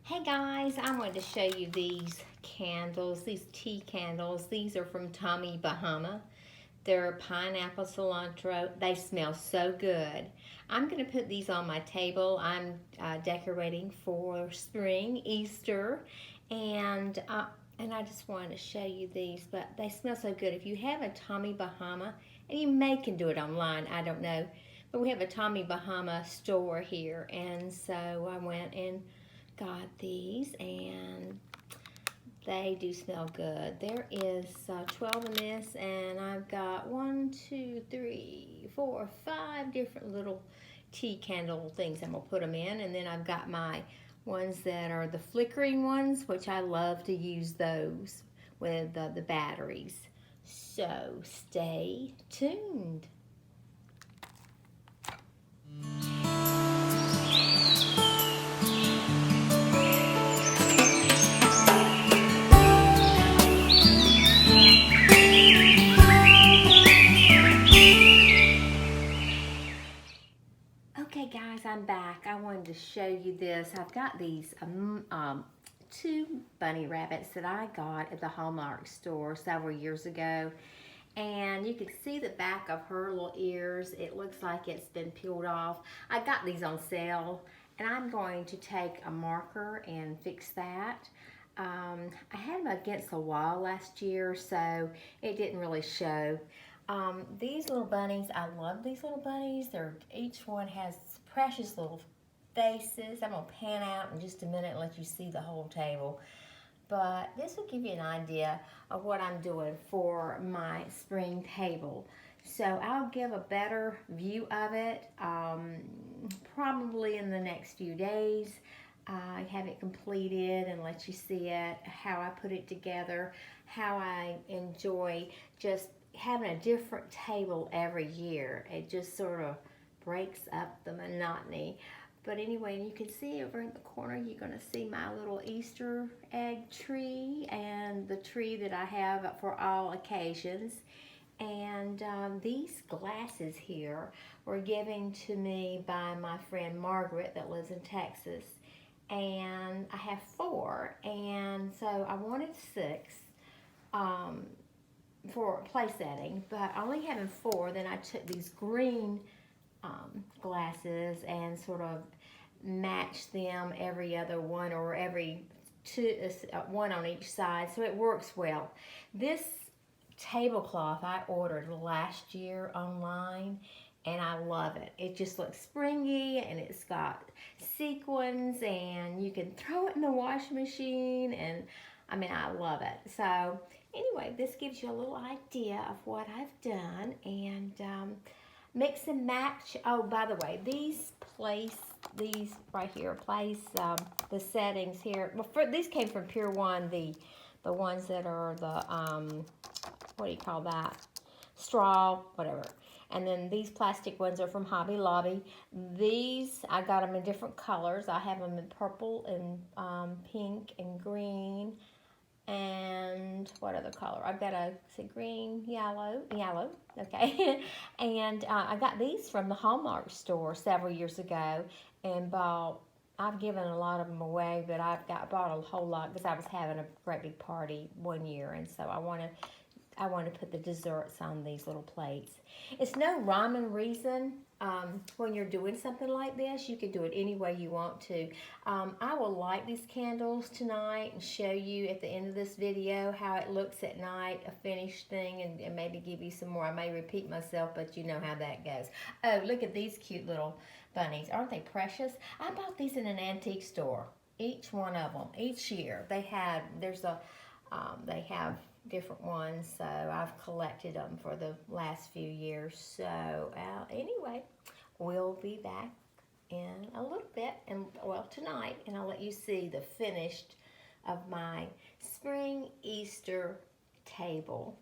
Hey guys, I wanted to show you these candles, these tea candles. These are from Tommy Bahama. They're pineapple cilantro. They smell so good. I'm going to put these on my table. I'm decorating for spring, Easter, and I just wanted to show you these, but they smell so good. If you have a Tommy Bahama, and you may can do it online, I don't know, but we have a Tommy Bahama store here, and so I went and got these, and they do smell good. There is 12 in this, and I've got 1, 2, 3, 4, 5 different little tea candle things. I'm gonna put them in, and then I've got my ones that are the flickering ones, which I love to use those with the batteries. So stay tuned. Okay guys, I'm back. I wanted to show you this. I've got these two bunny rabbits that I got at the Hallmark store several years ago. And you can see the back of her little ears. It looks like it's been peeled off. I got these on sale, and I'm going to take a marker and fix that. I had them against the wall last year, so it didn't really show. These little bunnies, I love these little bunnies. Each one has precious little faces. I'm going to pan out in just a minute and let you see the whole table. But this will give you an idea of what I'm doing for my spring table. So I'll give a better view of it probably in the next few days. I have it completed and let you see it, how I put it together, how I enjoy just having a different table every year. It just sort of breaks up the monotony. But anyway, you can see over in the corner, you're going to see my little Easter egg tree and the tree that I have for all occasions. And these glasses here were given to me by my friend Margaret that lives in Texas. And I have 4, and so I wanted 6 for place setting, but only having 4, then I took these green glasses and sort of match them every other one or every one on each side, so it works well. This tablecloth I ordered last year online, and I love it. It just looks springy, and it's got sequins, and you can throw it in the washing machine, and I mean, I love it. So anyway, this gives you a little idea of what I've done, and mix and match. Oh, by the way, these right here, the settings here. Well, these came from Pier 1, the ones that are the, what do you call that? Straw, whatever. And then these plastic ones are from Hobby Lobby. These, I got them in different colors. I have them in purple and pink and green. And what other color? I've got green, yellow, okay. And I got these from the Hallmark store several years ago and I've given a lot of them away, but bought a whole lot because I was having a great big party one year, and so I want to put the desserts on these little plates. It's no rhyme and reason. When you're doing something like this, you can do it any way you want to. I will light these candles tonight and show you at the end of this video how it looks at night, a finished thing, and maybe give you some more. I may repeat myself, but you know how that goes. Oh, look at these cute little bunnies. Aren't they precious? I bought these in an antique store. Each one of them, each year. They have different ones, so I've collected them for the last few years. So anyway, we'll be back in a little bit, and well, tonight, and I'll let you see the finished of my spring Easter table.